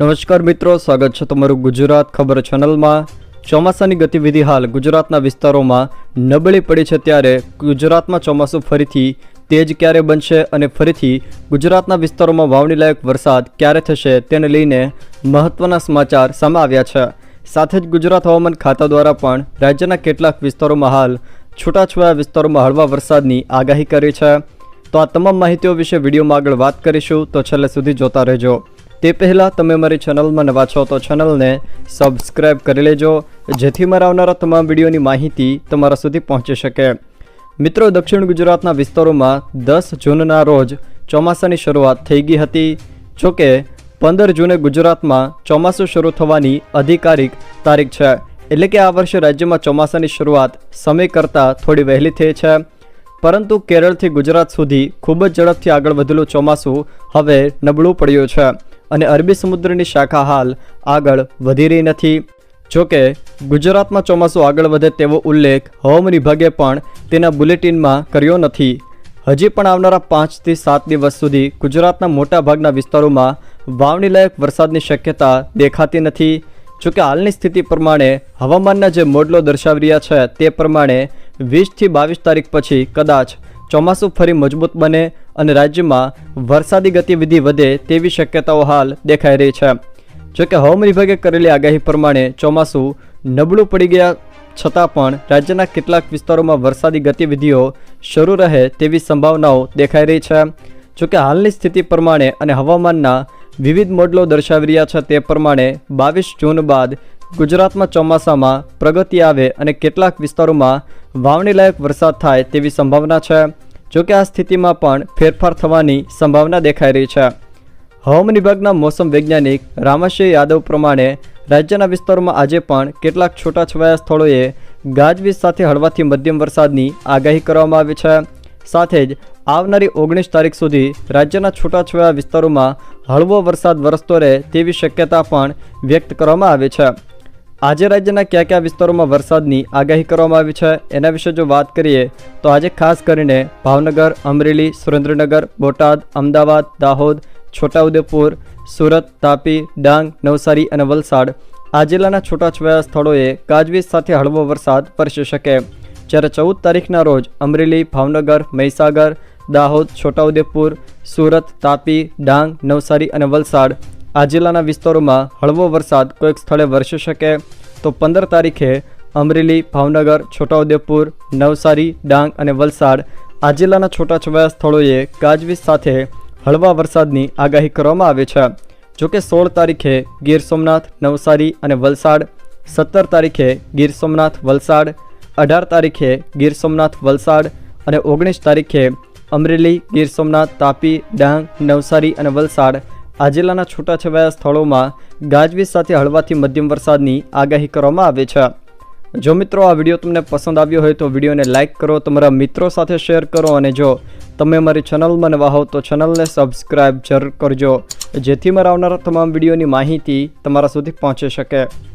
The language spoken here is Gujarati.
નમસ્કાર મિત્રો, સ્વાગત છે તમારું ગુજરાત ખબર ચેનલમાં। ચોમાસાની ગતિવિધિ હાલ ગુજરાતના વિસ્તારોમાં નબળી પડી છે, ત્યારે ગુજરાતમાં ચોમાસું ફરીથી તેજ ક્યારે બનશે અને ફરીથી ગુજરાતના વિસ્તારોમાં વાવણી લાયક વરસાદ ક્યારે થશે તેને લઈને મહત્વના સમાચાર સામે આવ્યા છે। સાથે જ ગુજરાત હવામાન ખાતા દ્વારા પણ રાજ્યના કેટલાક વિસ્તારોમાં હાલ છૂટાછવાયા વિસ્તારોમાં હળવા વરસાદની આગાહી કરી છે। તો આ તમામ માહિતીઓ વિશે વિડીયોમાં આગળ વાત કરીશું, તો છેલ્લે સુધી જોતા રહેજો। તે પહેલાં તમે મારી ચેનલમાં નવા છો તો ચેનલને સબસ્ક્રાઈબ કરી લેજો, જેથી મારા આવનારા તમામ વિડીયોની માહિતી તમારા સુધી પહોંચી શકે। મિત્રો, દક્ષિણ ગુજરાતના વિસ્તારોમાં 10 જૂનના રોજ ચોમાસાની શરૂઆત થઈ ગઈ હતી। જોકે 15 જૂને ગુજરાતમાં ચોમાસું શરૂ થવાની અધિકારિક તારીખ છે, એટલે કે આ વર્ષે રાજ્યમાં ચોમાસાની શરૂઆત સમય કરતાં થોડી વહેલી થઈ છે। પરંતુ કેરળથી ગુજરાત સુધી ખૂબ જ ઝડપથી આગળ વધેલું ચોમાસું હવે નબળું પડ્યું છે અને અરબી સમુદ્રની શાખા હાલ આગળ વધી રહી નથી। જોકે ગુજરાતમાં ચોમાસું આગળ વધે તેવો ઉલ્લેખ હવામાન વિભાગે પણ તેના બુલેટિનમાં કર્યો નથી। હજી પણ આવનારા 5 થી 7 દિવસ સુધી ગુજરાતના મોટાભાગના વિસ્તારોમાં વાવણી લાયક વરસાદની શક્યતા દેખાતી નથી। જોકે હાલની સ્થિતિ પ્રમાણે હવામાનના જે મોડલો દર્શાવી રહ્યા છે તે પ્રમાણે 20 થી 22 તારીખ પછી કદાચ ચોમાસું ફરી મજબૂત બને અને રાજ્યમાં વરસાદી ગતિવિધિ વધે તેવી શક્યતાઓ હાલ દેખાઈ રહી છે। જોકે હવામાન વિભાગે કરેલી આગાહી પ્રમાણે ચોમાસું નબળું પડી ગયા છતાં પણ રાજ્યના કેટલાક વિસ્તારોમાં વરસાદી ગતિવિધિઓ શરૂ રહે તેવી સંભાવનાઓ દેખાઈ રહી છે। જોકે હાલની સ્થિતિ પ્રમાણે અને હવામાનના વિવિધ મોડલો દર્શાવી રહ્યા છે તે પ્રમાણે 22 જૂન બાદ ગુજરાતમાં ચોમાસામાં પ્રગતિ આવે અને કેટલાક વિસ્તારોમાં વાવણી લાયક વરસાદ થાય તેવી સંભાવના છે। જોકે આ સ્થિતિમાં પણ ફેરફાર થવાની સંભાવના દેખાઈ રહી છે। હવામાન વિભાગના મોસમ વૈજ્ઞાનિક રામાશય યાદવ પ્રમાણે રાજ્યના વિસ્તારોમાં આજે પણ કેટલાક છૂટાછવાયા સ્થળોએ ગાજવીજ સાથે હળવાથી મધ્યમ વરસાદની આગાહી કરવામાં આવી છે। સાથે જ આવનારી 19 તારીખ સુધી રાજ્યના છૂટાછવાયા વિસ્તારોમાં હળવો વરસાદ વરસતો રહે તેવી શક્યતા પણ વ્યક્ત કરવામાં આવી છે। આજે રાજ્યના કયા કયા વિસ્તારોમાં વરસાદની આગાહી કરવામાં આવી છે એના વિશે જો વાત કરીએ તો આજે ખાસ કરીને ભાવનગર, અમરેલી, સુરેન્દ્રનગર, બોટાદ, અમદાવાદ, દાહોદ, છોટાઉદેપુર, સુરત, તાપી, ડાંગ, નવસારી અને વલસાડ આ જિલ્લાના છૂટાછવાયા સ્થળોએ ગાજવીજ સાથે હળવો વરસાદ વરસી શકે। જ્યારે 14 તારીખના રોજ અમરેલી, ભાવનગર, મહીસાગર, દાહોદ, છોટાઉદેપુર, સુરત, તાપી, ડાંગ, નવસારી અને વલસાડ આ જિલ્લાના વિસ્તારોમાં હળવો વરસાદ કોઈક સ્થળે વરસી શકે। તો 15 તારીખે અમરેલી, ભાવનગર, છોટાઉદેપુર, નવસારી, ડાંગ અને વલસાડ આ જિલ્લાના છૂટાછવાયા સ્થળોએ ગાજવીજ સાથે હળવા વરસાદની આગાહી કરવામાં આવી છે। જોકે 16 તારીખે ગીર સોમનાથ, નવસારી અને વલસાડ, 17 તારીખે ગીર સોમનાથ, વલસાડ, 18 તારીખે ગીર સોમનાથ, વલસાડ અને 19 તારીખે અમરેલી, ગીર સોમનાથ, તાપી, ડાંગ, નવસારી અને વલસાડ આ જિલ્લાના છૂટાછવાયા સ્થળોમાં ગાજવીજ સાથે હળવાથી મધ્યમ વરસાદની આગાહી કરવામાં આવી છે। જો મિત્રો આ વિડીયો તમને પસંદ આવ્યો હોય તો વિડીયોને લાઇક કરો, તમારા મિત્રો સાથે શેર કરો અને જો તમે અમારી ચેનલમાં નવા હો તો ચેનલને સબસ્ક્રાઈબ જરૂર કરજો, જેથી મારા આવનારા તમામ વિડીયોની માહિતી તમારા સુધી પહોંચી શકે।